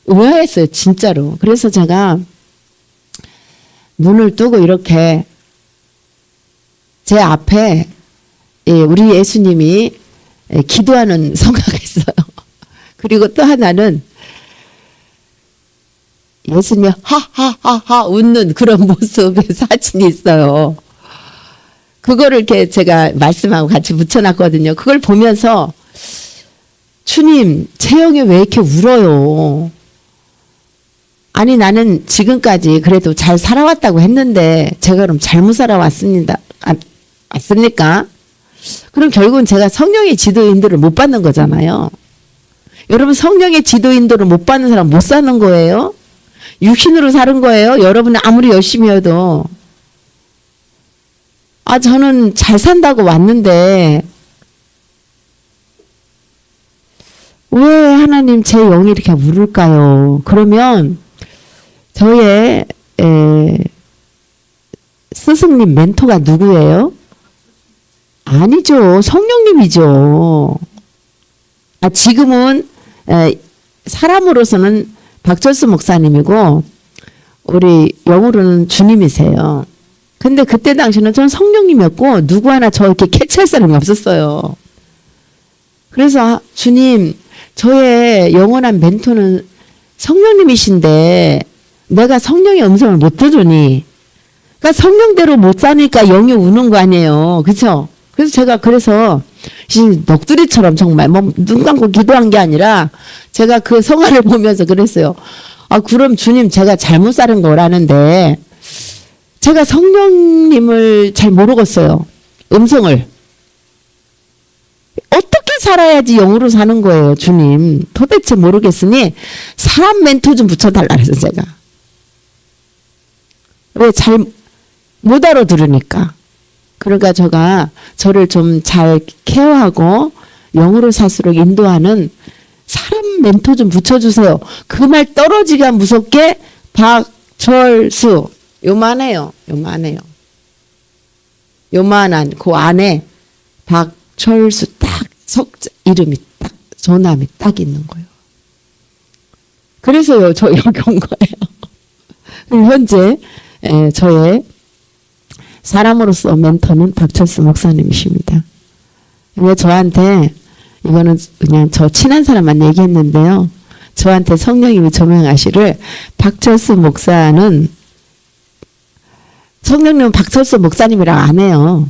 의아했어요, 진짜로. 그래서 제가 눈을 뜨고 이렇게 제 앞에 우리 예수님이 기도하는 성가가 있어요. 그리고 또 하나는 예수님 하하하하 웃는 그런 모습의 사진이 있어요. 그거를 이렇게 제가 말씀하고 같이 붙여놨거든요. 그걸 보면서 주님, 제 영이 왜 이렇게 울어요? 아니, 나는 지금까지 그래도 잘 살아왔다고 했는데, 제가 그럼 잘못 살아왔습니다. 맞습니까? 그럼 결국은 제가 성령의 지도 인도를 못 받는 거잖아요. 여러분, 성령의 지도 인도를 못 받는 사람 못 사는 거예요? 육신으로 사는 거예요? 여러분이 아무리 열심히 해도. 저는 잘 산다고 왔는데, 왜 하나님 제 영이 이렇게 울을까요? 그러면 저의 스승님 멘토가 누구예요? 아니죠. 성령님이죠. 지금은 사람으로서는 박철수 목사님이고 우리 영으로는 주님이세요. 근데 그때 당시는 저는 성령님이었고 누구 하나 저 이렇게 캐치할 사람이 없었어요. 그래서 주님, 저의 영원한 멘토는 성령님이신데 내가 성령의 음성을 못 들으니, 그러니까 성령대로 못 사니까 영이 우는 거 아니에요. 그렇죠? 그래서 제가 그래서 넋두리처럼 정말 눈 감고 기도한 게 아니라 제가 그 성화를 보면서 그랬어요. 그럼 주님, 제가 잘못 살은 거라는데 제가 성령님을 잘 모르겠어요. 음성을. 어떻게 살아야지 영으로 사는 거예요, 주님. 도대체 모르겠으니 사람 멘토 좀 붙여달라 그래서 제가. 왜 잘 못 알아들으니까. 그러니까 제가 저를 좀 잘 케어하고 영으로 살수록 인도하는 사람 멘토 좀 붙여주세요. 그 말 떨어지기가 무섭게 박철수. 요만해요. 요만해요. 요만한 그 안에 박철수 딱 석자 이름이 딱 전함이 딱 있는 거예요. 그래서요 저 여기 온 거예요. 현재 저의 사람으로서 멘토는 박철수 목사님이십니다. 왜 저한테 이거는 그냥 저 친한 사람만 얘기했는데요. 저한테 성령님이 조명하시를 박철수 목사는 성령님은 박철수 목사님이라고 안 해요.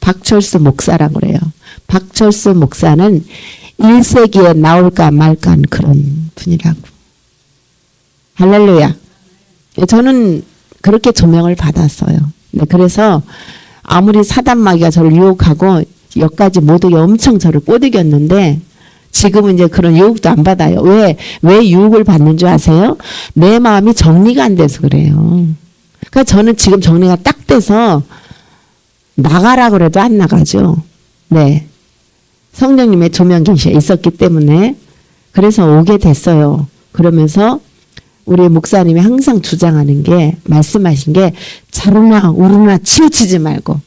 박철수 목사라고 그래요. 박철수 목사는 1세기에 나올까 말까 한 그런 분이라고. 할렐루야. 저는 그렇게 조명을 받았어요. 그래서 아무리 사단마귀가 저를 유혹하고 여기까지 못 오게 엄청 저를 꼬드겼는데 지금은 이제 그런 유혹도 안 받아요. 왜 유혹을 받는 줄 아세요? 내 마음이 정리가 안 돼서 그래요. 그러니까 저는 지금 정리가 딱 돼서 나가라 그래도 안 나가죠. 네. 성령님의 조명 계시가 있었기 때문에 그래서 오게 됐어요. 그러면서 우리 목사님이 항상 주장하는 게 말씀하신 게 자르나 우르나 치우치지 말고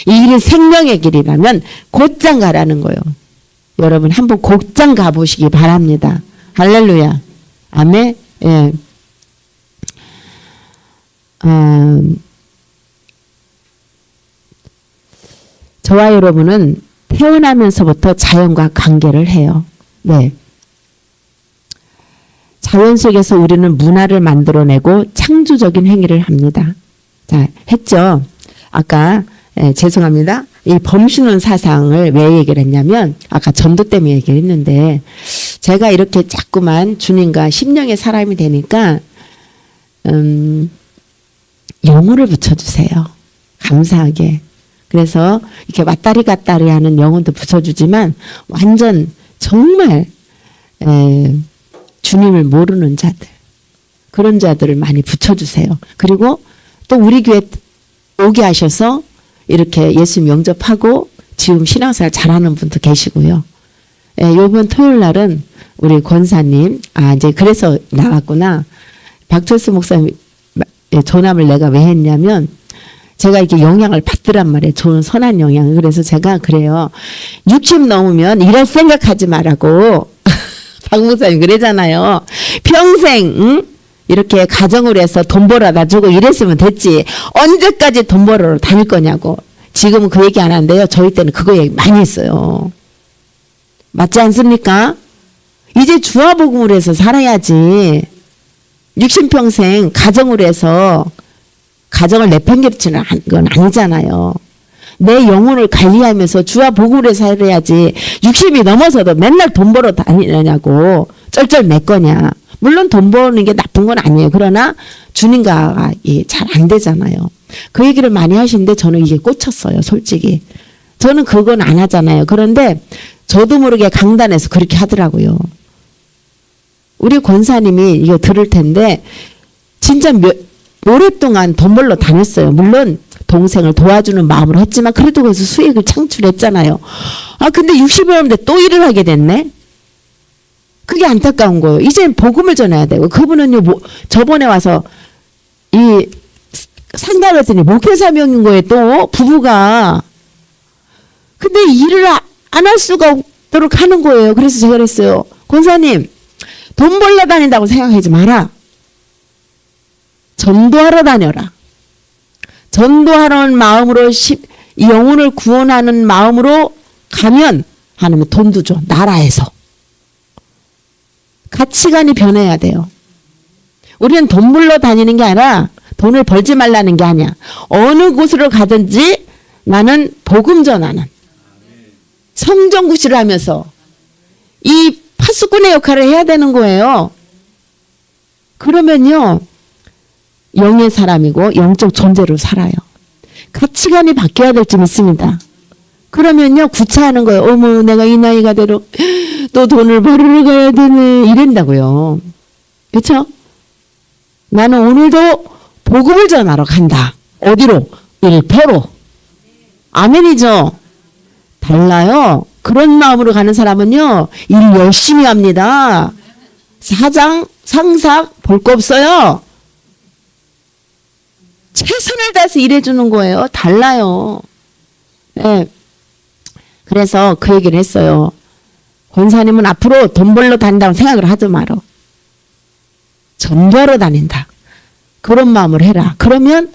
이 길이 생명의 길이라면 곧장 가라는 거예요. 여러분 한번 곧장 가보시기 바랍니다. 할렐루야. 아멘. 예. 저와 여러분은 태어나면서부터 자연과 관계를 해요. 네. 자연 속에서 우리는 문화를 만들어내고 창조적인 행위를 합니다. 자, 했죠. 아까 죄송합니다. 이 범신론 사상을 왜 얘기를 했냐면 아까 전도 때문에 얘기를 했는데 제가 이렇게 자꾸만 주님과 심령의 사람이 되니까 영혼을 붙여주세요. 감사하게. 그래서 이렇게 왔다리 갔다리 하는 영혼도 붙여주지만 완전 정말 주님을 모르는 자들 그런 자들을 많이 붙여주세요. 그리고 또 우리 교회 오게 하셔서 이렇게 예수 영접하고 지금 신앙생활 잘하는 분도 계시고요. 이번 토요일 날은 우리 권사님 이제 그래서 나왔구나. 박철수 목사님 전함을 내가 왜 했냐면 제가 이렇게 영향을 받더란 말이에요. 좋은 선한 영향. 그래서 제가 그래요. 60 넘으면 이럴 생각하지 말라고. 박 목사님 그러잖아요. 평생 이렇게 가정을 해서 돈 벌어다 주고 이랬으면 됐지. 언제까지 돈 벌어러 다닐 거냐고. 지금은 그 얘기 안 하는데요. 저희 때는 그거 얘기 많이 했어요. 맞지 않습니까? 이제 주화복음을 해서 살아야지. 60평생 가정을 해서 가정을 내팽개치는 건 아니잖아요. 내 영혼을 관리하면서 주와 복음으로 살아야지 60이 넘어서도 맨날 돈 벌어 다니느냐고 쩔쩔매거냐. 물론 돈 버는 게 나쁜 건 아니에요. 그러나 주님과 잘 안 되잖아요. 그 얘기를 많이 하시는데 저는 이게 꽂혔어요. 솔직히. 저는 그건 안 하잖아요. 그런데 저도 모르게 강단에서 그렇게 하더라고요. 우리 권사님이 이거 들을 텐데 진짜 오랫동안 돈 벌러 다녔어요. 물론 동생을 도와주는 마음으로 했지만 그래도 거기서 수익을 창출했잖아요. 근데 60이 넘는데 또 일을 하게 됐네. 그게 안타까운 거예요. 이제 복음을 전해야 되고 그분은요 저번에 와서 이 상담했더니 목회 사명인 거예요. 또 부부가. 근데 일을 안 할 수가 없도록 하는 거예요. 그래서 제가 그랬어요. 권사님 돈 벌러 다닌다고 생각하지 마라. 전도하러 다녀라. 전도하는 마음으로 이 영혼을 구원하는 마음으로 가면 하나님 돈도 줘. 나라에서. 가치관이 변해야 돼요. 우리는 돈 벌러 다니는 게 아니라 돈을 벌지 말라는 게 아니야. 어느 곳으로 가든지 나는 복음 전하는 성전 구실을 하면서 이 파수꾼의 역할을 해야 되는 거예요. 그러면요. 영의 사람이고 영적 존재로 살아요. 가치관이 바뀌어야 될 줄 믿습니다. 그러면요. 구차하는 거예요. 어머 내가 이 나이가 돼도 또 돈을 벌으러 가야 되네. 이런다고요. 그렇죠? 나는 오늘도 복음을 전하러 간다. 어디로? 일터로. 아멘이죠? 달라요. 그런 마음으로 가는 사람은요. 일 열심히 합니다. 사장, 상사 볼 거 없어요. 최선을 다해서 일해주는 거예요. 달라요. 네. 그래서 그 얘기를 했어요. 권사님은 앞으로 돈 벌러 다닌다고 생각을 하지 말어. 전도하러 다닌다. 그런 마음을 해라. 그러면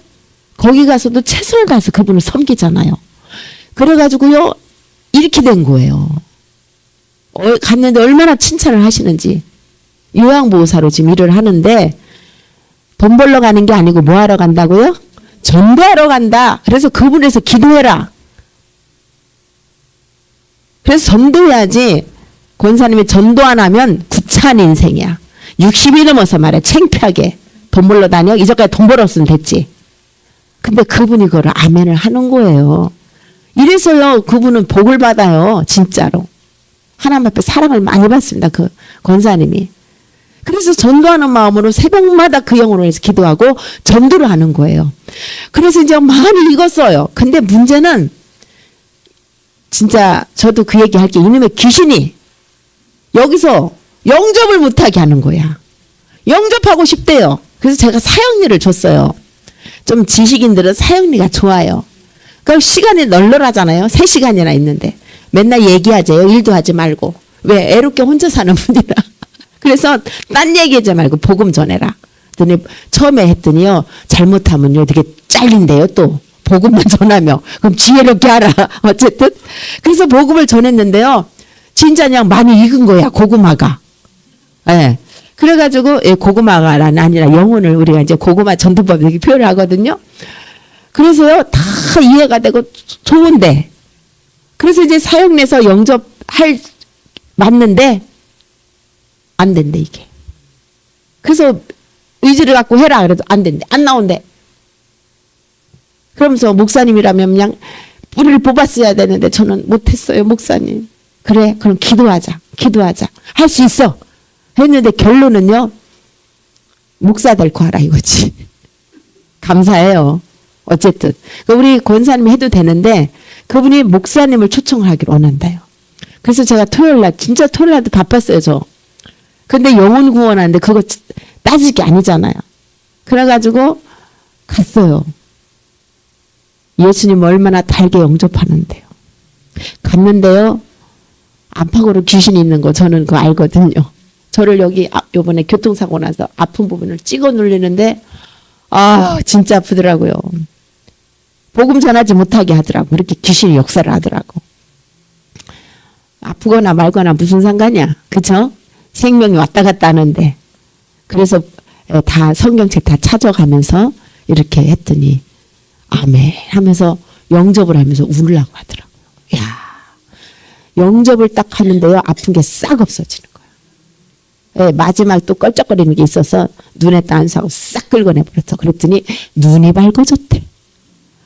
거기 가서도 최선을 다해서 그분을 섬기잖아요. 그래가지고요. 이렇게 된 거예요. 갔는데 얼마나 칭찬을 하시는지. 요양보호사로 지금 일을 하는데 돈 벌러 가는 게 아니고 뭐 하러 간다고요? 전도하러 간다. 그래서 그분에서 기도해라. 그래서 전도해야지. 권사님이 전도 안 하면 구차한 인생이야. 60이 넘어서 말해. 창피하게 돈 벌러 다녀. 이제까지 돈 벌었으면 됐지. 근데 그분이 그걸 아멘을 하는 거예요. 이래서요. 그분은 복을 받아요. 진짜로. 하나님 앞에 사랑을 많이 받습니다. 그 권사님이. 그래서 전도하는 마음으로 새벽마다 그 영으로 해서 기도하고 전도를 하는 거예요. 그래서 이제 많이 읽었어요. 근데 문제는 진짜 저도 그 얘기 할게. 이놈의 귀신이 여기서 영접을 못하게 하는 거야. 영접하고 싶대요. 그래서 제가 사형리를 줬어요. 좀 지식인들은 사형리가 좋아요. 그럼 시간이 널널하잖아요. 3시간이나 있는데. 맨날 얘기하재요. 일도 하지 말고. 왜? 애롭게 혼자 사는 분이라. 그래서 딴 얘기하지 말고 복음 전해라. 그랬더니 처음에 했더니요. 잘못하면요. 되게 잘린대요. 또. 복음만 전하며. 그럼 지혜롭게 하라. 어쨌든. 그래서 복음을 전했는데요. 진짜 그냥 많이 익은 거야. 고구마가. 예. 네. 그래가지고 고구마가 아니라 영혼을 우리가 이제 고구마 전도법 이렇게 표현을 하거든요. 그래서요. 다 이해가 되고 좋은데. 그래서 이제 사형내서 영접할 맞는데 안 된대 이게. 그래서 의지를 갖고 해라 그래도 안 된대. 안 나온대. 그러면서 목사님이라면 그냥 뿌리를 뽑았어야 되는데 저는 못했어요. 목사님. 그래 그럼 기도하자. 기도하자. 할 수 있어. 했는데 결론은요. 목사 될 거 알아 이거지. 감사해요. 어쨌든 우리 권사님이 해도 되는데 그분이 목사님을 초청하기를 원한다요. 그래서 제가 토요일날 진짜 토요일날도 바빴어요. 저. 근데 영혼 구원하는데 그거 따질 게 아니잖아요. 그래가지고 갔어요. 예수님 얼마나 달게 영접하는데요. 갔는데요. 안팎으로 귀신이 있는 거 저는 그거 알거든요. 저를 여기 요번에 교통사고 나서 아픈 부분을 찍어 눌리는데 진짜 아프더라고요. 복음 전하지 못하게 하더라고. 이렇게 귀신이 역사를 하더라고. 아프거나 말거나 무슨 상관이야. 그쵸? 생명이 왔다 갔다 하는데. 그래서 다 성경책 다 찾아가면서 이렇게 했더니 아멘 하면서 영접을 하면서 울라고 하더라고요. 야, 영접을 딱 하는데요. 아픈 게 싹 없어지는 거예요. 예, 마지막 또 껄쩍거리는 게 있어서 눈에 딴사고 싹 긁어내버렸어. 그랬더니 눈이 밝아졌대.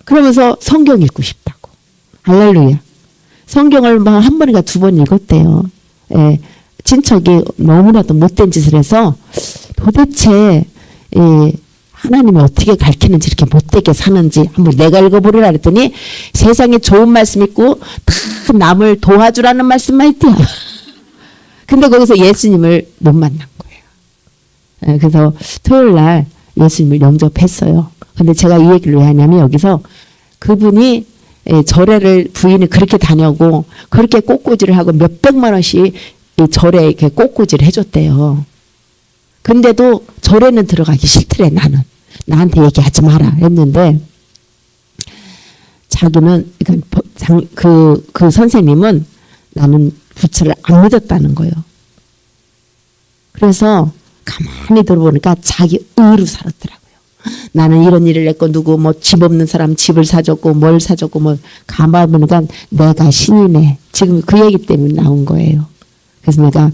그러면서 성경 읽고 싶다고. 할렐루야. 성경을 뭐 한 번인가 두 번 읽었대요. 예, 친척이 너무나도 못된 짓을 해서 도대체 하나님이 어떻게 가르치는지 이렇게 못되게 사는지 한번 내가 읽어보리라 그랬더니 세상에 좋은 말씀 있고 다 남을 도와주라는 말씀만 있대요. 근데 거기서 예수님을 못 만난 거예요. 그래서 토요일 날 예수님을 영접했어요. 근데 제가 이 얘기를 왜 하냐면 여기서 그분이 절에를 부인이 그렇게 다녀고 그렇게 꽃꽂이를 하고 몇백만 원씩 이 절에 이렇게 꽃꽂이를 해줬대요. 근데도 절에는 들어가기 싫더래. 나는 나한테 얘기하지 마라 했는데 자기는 그 선생님은 나는 부처를 안 믿었다는 거예요. 그래서 가만히 들어보니까 자기 의로 살았더라고요. 나는 이런 일을 했고 누구 뭐 집 없는 사람 집을 사줬고 뭘 사줬고 뭐 가만히 보니까 내가 신이네. 지금 그 얘기 때문에 나온 거예요. 그래서 내가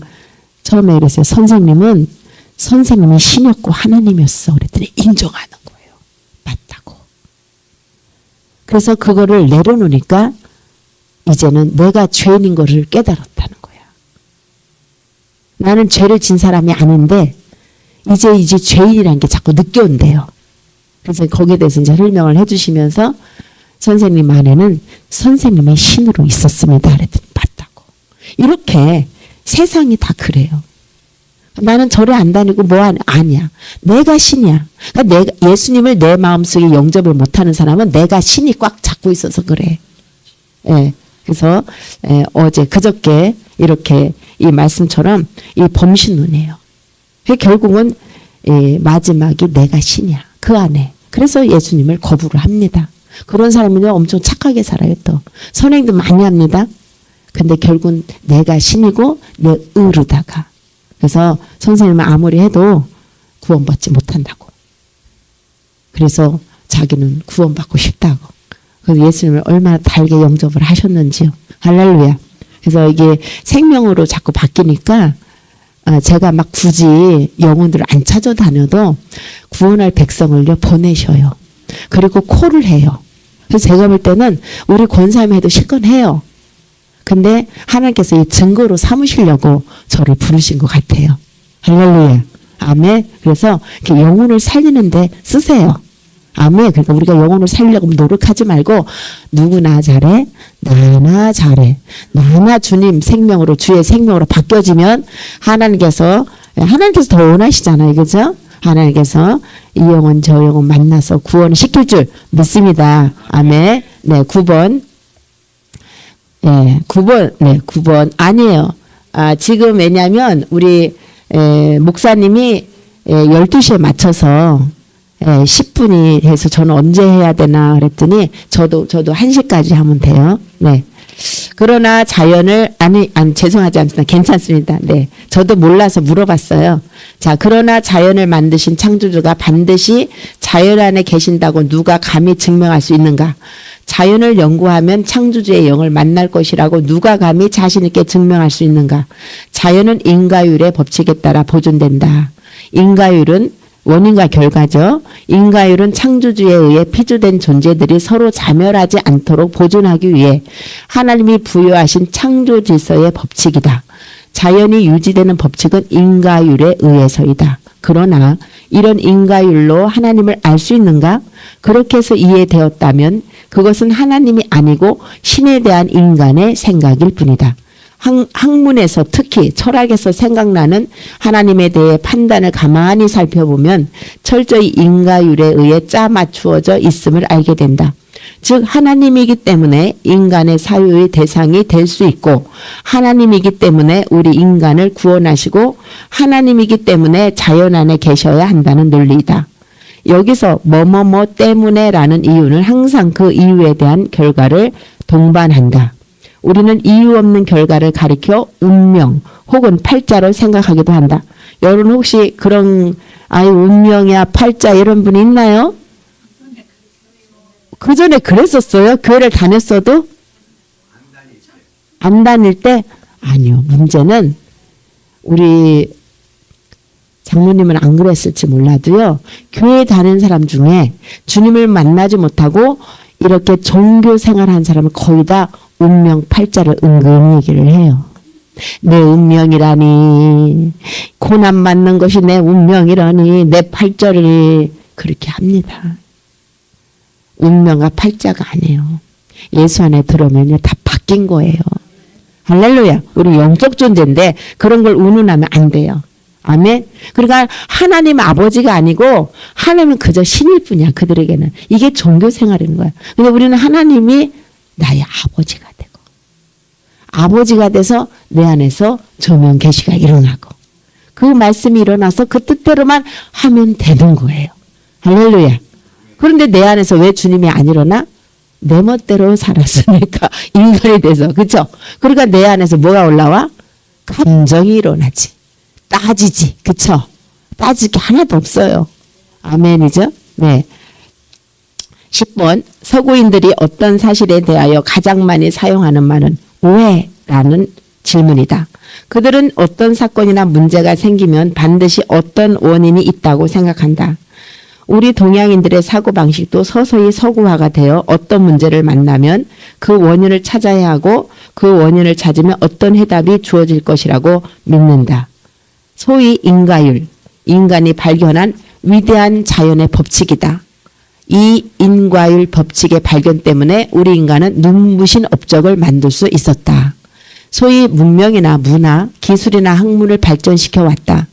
처음에 그랬어요. 선생님이 신이었고 하나님이었어. 그랬더니 인정하는 거예요. 맞다고. 그래서 그거를 내려놓으니까 이제는 내가 죄인인 것을 깨달았다는 거야. 나는 죄를 진 사람이 아닌데 이제 죄인이라는 게 자꾸 느껴온대요. 그래서 거기에 대해서 이제 설명을 해주시면서 선생님 안에는 선생님의 신으로 있었습니다. 그랬더니 맞다고. 이렇게 세상이 다 그래요. 나는 절에 안 다니고 아니야. 내가 신이야. 그러니까 예수님을 내 마음속에 영접을 못하는 사람은 내가 신이 꽉 잡고 있어서 그래. 예. 그래서 어제 그저께 이렇게 이 말씀처럼 이 범신론이에요. 결국은 마지막이 내가 신이야. 그 안에. 그래서 예수님을 거부를 합니다. 그런 사람은요 엄청 착하게 살아요. 또 선행도 많이 합니다. 근데 결국은 내가 신이고 내 의로다가. 그래서 선생님은 아무리 해도 구원받지 못한다고. 그래서 자기는 구원받고 싶다고. 그래서 예수님을 얼마나 달게 영접을 하셨는지요. 할렐루야. 그래서 이게 생명으로 자꾸 바뀌니까 제가 막 굳이 영혼들을 안 찾아다녀도 구원할 백성을요 보내셔요. 그리고 콜을 해요. 그래서 제가 볼 때는 우리 권사님이 해도 실컷 해요. 근데 하나님께서 이 증거로 삼으시려고 저를 부르신 것 같아요. 할렐루야. 아멘. 그래서 이렇게 영혼을 살리는데 쓰세요. 아멘. 그러니까 우리가 영혼을 살리려고 노력하지 말고 누구나 잘해. 나나 잘해. 나나 주님 생명으로 주의 생명으로 바뀌어지면 하나님께서 더 원하시잖아요. 그죠? 하나님께서 이 영혼 저 영혼 만나서 구원을 시킬 줄 믿습니다. 아멘. 네, 9번. 네, 9번. 네, 9번. 아니에요. 지금 왜냐면 우리 목사님이 12시에 맞춰서 10분이 돼서 저는 언제 해야 되나 그랬더니 저도 1시까지 하면 돼요. 네. 그러나 자연을 죄송하지 않습니다. 괜찮습니다. 네. 저도 몰라서 물어봤어요. 자, 그러나 자연을 만드신 창조주가 반드시 자연 안에 계신다고 누가 감히 증명할 수 있는가? 자연을 연구하면 창조주의 영을 만날 것이라고 누가 감히 자신 있게 증명할 수 있는가? 자연은 인과율의 법칙에 따라 보존된다. 인과율은 원인과 결과죠. 인과율은 창조주에 의해 피조된 존재들이 서로 자멸하지 않도록 보존하기 위해 하나님이 부여하신 창조 질서의 법칙이다. 자연이 유지되는 법칙은 인과율에 의해서이다. 그러나 이런 인과율로 하나님을 알 수 있는가? 그렇게 해서 이해되었다면 그것은 하나님이 아니고 신에 대한 인간의 생각일 뿐이다. 학문에서 특히 철학에서 생각나는 하나님에 대해 판단을 가만히 살펴보면 철저히 인과율에 의해 짜맞추어져 있음을 알게 된다. 즉 하나님이기 때문에 인간의 사유의 대상이 될 수 있고 하나님이기 때문에 우리 인간을 구원하시고 하나님이기 때문에 자연 안에 계셔야 한다는 논리이다. 여기서 뭐뭐뭐 때문에 라는 이유는 항상 그 이유에 대한 결과를 동반한다. 우리는 이유 없는 결과를 가리켜 운명 혹은 팔자로 생각하기도 한다. 여러분 혹시 그런 운명이야 팔자 이런 분 있나요? 그 전에 그랬었어요? 교회를 다녔어도? 안 다닐 때? 아니요. 문제는 우리 장로님은 안 그랬을지 몰라도요. 교회 다니는 사람 중에 주님을 만나지 못하고 이렇게 종교 생활한 사람은 거의 다 운명 팔자를 은근히 얘기를 해요. 내 운명이라니, 고난 맞는 것이 내 운명이라니, 내 팔자를 그렇게 합니다. 운명과 팔자가 아니에요. 예수 안에 들어오면요 다 바뀐 거예요. 할렐루야. 우리 영적 존재인데 그런 걸 운운하면 안 돼요. 아멘. 그러니까 하나님 아버지가 아니고 하나님은 그저 신일 뿐이야. 그들에게는. 이게 종교 생활인 거야. 근데 우리는 하나님이 나의 아버지가 되고 아버지가 돼서 내 안에서 조명 계시가 일어나고 그 말씀이 일어나서 그 뜻대로만 하면 되는 거예요. 할렐루야. 그런데 내 안에서 왜 주님이 안 일어나? 내 멋대로 살았으니까 인간이 돼서. 그렇죠? 그러니까 내 안에서 뭐가 올라와? 감정이 일어나지. 따지지. 그렇죠? 따질 게 하나도 없어요. 아멘이죠? 네. 10번 서구인들이 어떤 사실에 대하여 가장 많이 사용하는 말은 왜? 라는 질문이다. 그들은 어떤 사건이나 문제가 생기면 반드시 어떤 원인이 있다고 생각한다. 우리 동양인들의 사고방식도 서서히 서구화가 되어 어떤 문제를 만나면 그 원인을 찾아야 하고 그 원인을 찾으면 어떤 해답이 주어질 것이라고 믿는다. 소위 인과율, 인간이 발견한 위대한 자연의 법칙이다. 이 인과율 법칙의 발견 때문에 우리 인간은 눈부신 업적을 만들 수 있었다. 소위 문명이나 문화, 기술이나 학문을 발전시켜 왔다.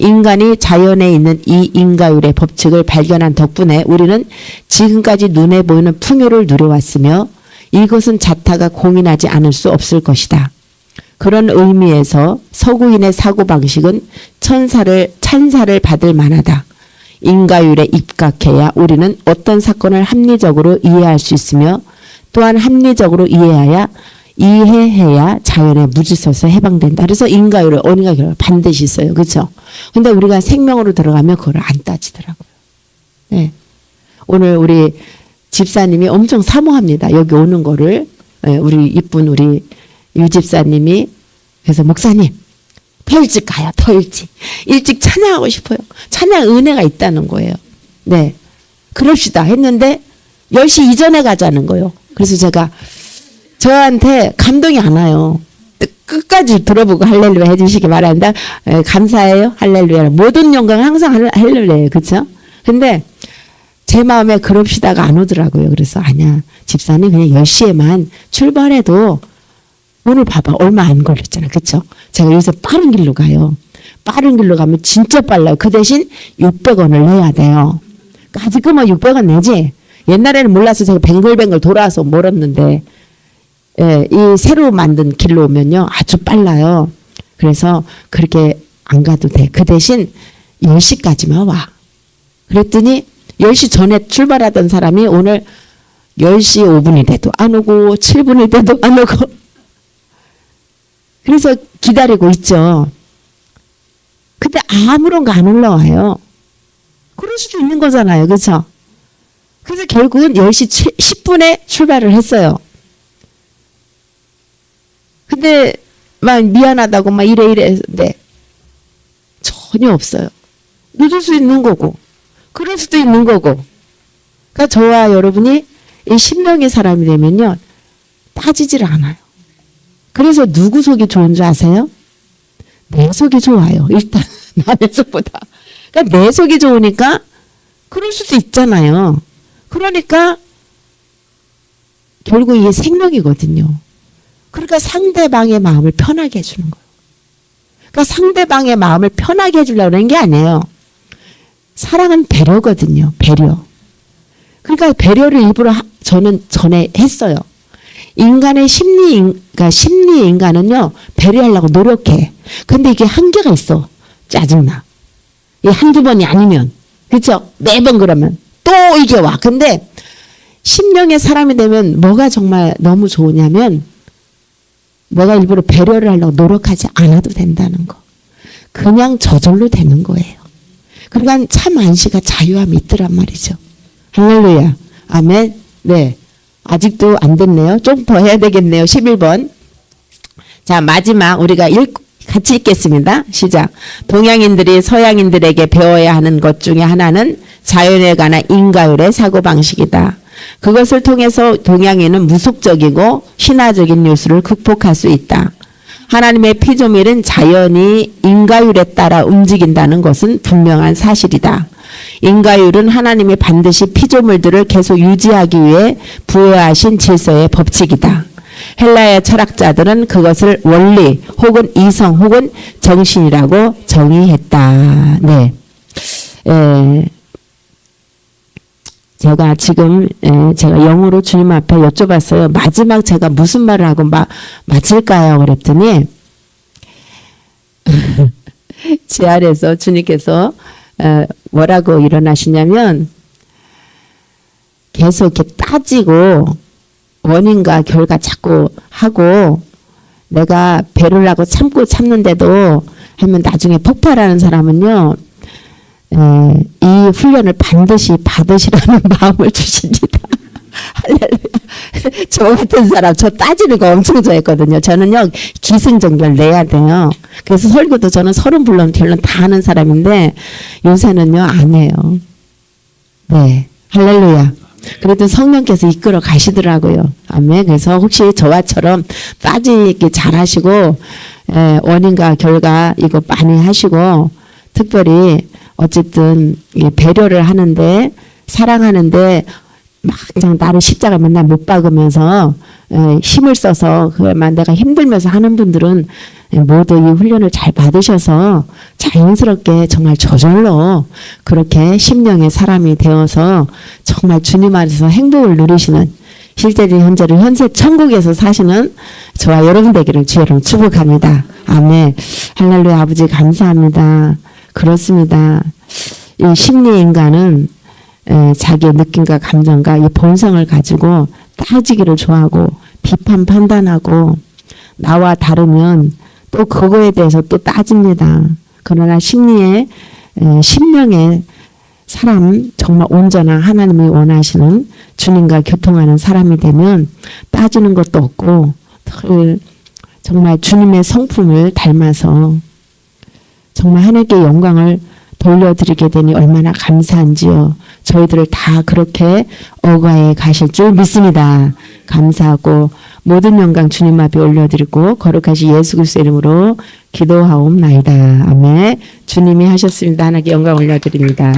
인간이 자연에 있는 이 인과율의 법칙을 발견한 덕분에 우리는 지금까지 눈에 보이는 풍요를 누려왔으며 이것은 자타가 공인하지 않을 수 없을 것이다. 그런 의미에서 서구인의 사고방식은 찬사를 받을 만하다. 인과율에 입각해야 우리는 어떤 사건을 합리적으로 이해할 수 있으며 또한 합리적으로 이해해야 자연의 무지서에서 해방된다. 그래서 인과율을 어딘가 반드시 있어요. 그렇죠? 근데 우리가 생명으로 들어가면 그걸 안 따지더라고요. 네. 오늘 우리 집사님이 엄청 사모합니다. 여기 오는 거를. 네, 우리 이쁜 우리 유 집사님이 그래서 목사님 더 일찍 가요. 더 일찍. 일찍 찬양하고 싶어요. 찬양 은혜가 있다는 거예요. 네. 그럽시다 했는데 10시 이전에 가자는 거예요. 그래서 제가 저한테 감동이 안 와요. 끝까지 들어보고 할렐루야 해주시기 바랍니다. 감사해요. 할렐루야. 모든 영광 항상 할렐루야예요. 그렇죠? 근데 제 마음에 그럽시다가 안 오더라고요. 그래서 아니야. 집사님 그냥 10시에만 출발해도 오늘 봐봐. 얼마 안 걸렸잖아. 그렇죠? 제가 요새 빠른 길로 가요. 빠른 길로 가면 진짜 빨라요. 그 대신 600원을 내야 돼요. 아직은 600원 내지. 옛날에는 몰라서 제가 뱅글뱅글 돌아와서 멀었는데 예, 이 새로 만든 길로 오면요. 아주 빨라요. 그래서 그렇게 안 가도 돼. 그 대신 10시까지만 와. 그랬더니 10시 전에 출발하던 사람이 오늘 10시 5분이 돼도 안 오고 7분이 돼도 안 오고 그래서 기다리고 있죠. 근데 아무런 거 안 올라와요. 그럴 수도 있는 거잖아요. 그렇죠? 그래서 결국은 10시 10분에 출발을 했어요. 근데 막 미안하다고 막 이래 했는데 전혀 없어요. 늦을 수 있는 거고 그럴 수도 있는 거고. 그러니까 저와 여러분이 이 신명의 사람이 되면요. 따지질 않아요. 그래서 누구 속이 좋은 줄 아세요? 내 속이 좋아요. 일단 남의 속보다. 그러니까 내 속이 좋으니까 그럴 수도 있잖아요. 그러니까 결국 이게 생명이거든요. 그러니까 상대방의 마음을 편하게 해주는 거예요. 그러니까 상대방의 마음을 편하게 해주려고 하는 게 아니에요. 사랑은 배려거든요. 배려. 그러니까 배려를 일부러 저는 전에 했어요. 인간의 그러니까 심리 인간은요. 배려하려고 노력해. 근데 이게 한계가 있어. 짜증나. 이게 한두 번이 아니면. 그렇죠? 매번 그러면 또 이게 와. 근데 심령의 사람이 되면 뭐가 정말 너무 좋으냐면 내가 일부러 배려를 하려고 노력하지 않아도 된다는 거. 그냥 저절로 되는 거예요. 그러니까 참 안식과 자유함이 있더란 말이죠. 할렐루야. 아멘. 네. 아직도 안 됐네요. 좀 더 해야 되겠네요. 11번. 자, 마지막 우리가 같이 읽겠습니다. 시작. 동양인들이 서양인들에게 배워야 하는 것 중에 하나는 자연에 관한 인과율의 사고방식이다. 그것을 통해서 동양인은 무속적이고 신화적인 요소를 극복할 수 있다. 하나님의 피조물은 자연이 인과율에 따라 움직인다는 것은 분명한 사실이다. 인과율은 하나님이 반드시 피조물들을 계속 유지하기 위해 부여하신 질서의 법칙이다. 헬라의 철학자들은 그것을 원리 혹은 이성 혹은 정신이라고 정의했다. 네. 제가 지금 제가 영어로 주님 앞에 여쭤봤어요. 마지막 제가 무슨 말을 하고 마칠까요? 그랬더니 제 아래에서 주님께서 뭐라고 일어나시냐면 계속 이렇게 따지고 원인과 결과 자꾸 하고 내가 배를 하고 참는데도 하면 나중에 폭발하는 사람은요. 이 훈련을 반드시 받으시라는 마음을 주십니다. 할렐루야. 저 같은 사람 저 따지는 거 엄청 좋아했거든요. 저는요 기승전결 내야 돼요. 그래서 설교도 저는 30불론 결론 다 하는 사람인데 요새는요 안 해요. 네. 할렐루야. 그래도 성령께서 이끌어 가시더라고요. 아멘. 그래서 혹시 저와처럼 따지기 잘 하시고 원인과 결과 이거 많이 하시고 특별히 어쨌든 배려를 하는데 사랑하는데 막 그냥 나를 십자가 맨날 못 박으면서 힘을 써서 그만 내가 힘들면서 하는 분들은 모두 이 훈련을 잘 받으셔서 자연스럽게 정말 저절로 그렇게 심령의 사람이 되어서 정말 주님 안에서 행복을 누리시는 실제로 현재를 현세 천국에서 사시는 저와 여러분 되기를 주여로 축복합니다. 아멘. 할렐루야. 아버지 감사합니다. 그렇습니다. 이 심리 인간은 자기의 느낌과 감정과 이 본성을 가지고 따지기를 좋아하고 비판 판단하고 나와 다르면 또 그거에 대해서 또 따집니다. 그러나 심령의 사람 정말 온전한 하나님이 원하시는 주님과 교통하는 사람이 되면 따지는 것도 없고 정말 주님의 성품을 닮아서 정말 하나님께 영광을 돌려드리게 되니 얼마나 감사한지요. 저희들을 다 그렇게 어가해 가실 줄 믿습니다. 감사하고 모든 영광 주님 앞에 올려드리고 거룩하신 예수 그리스도 이름으로 기도하옵나이다. 아멘. 주님이 하셨습니다. 하나님께 영광 올려드립니다.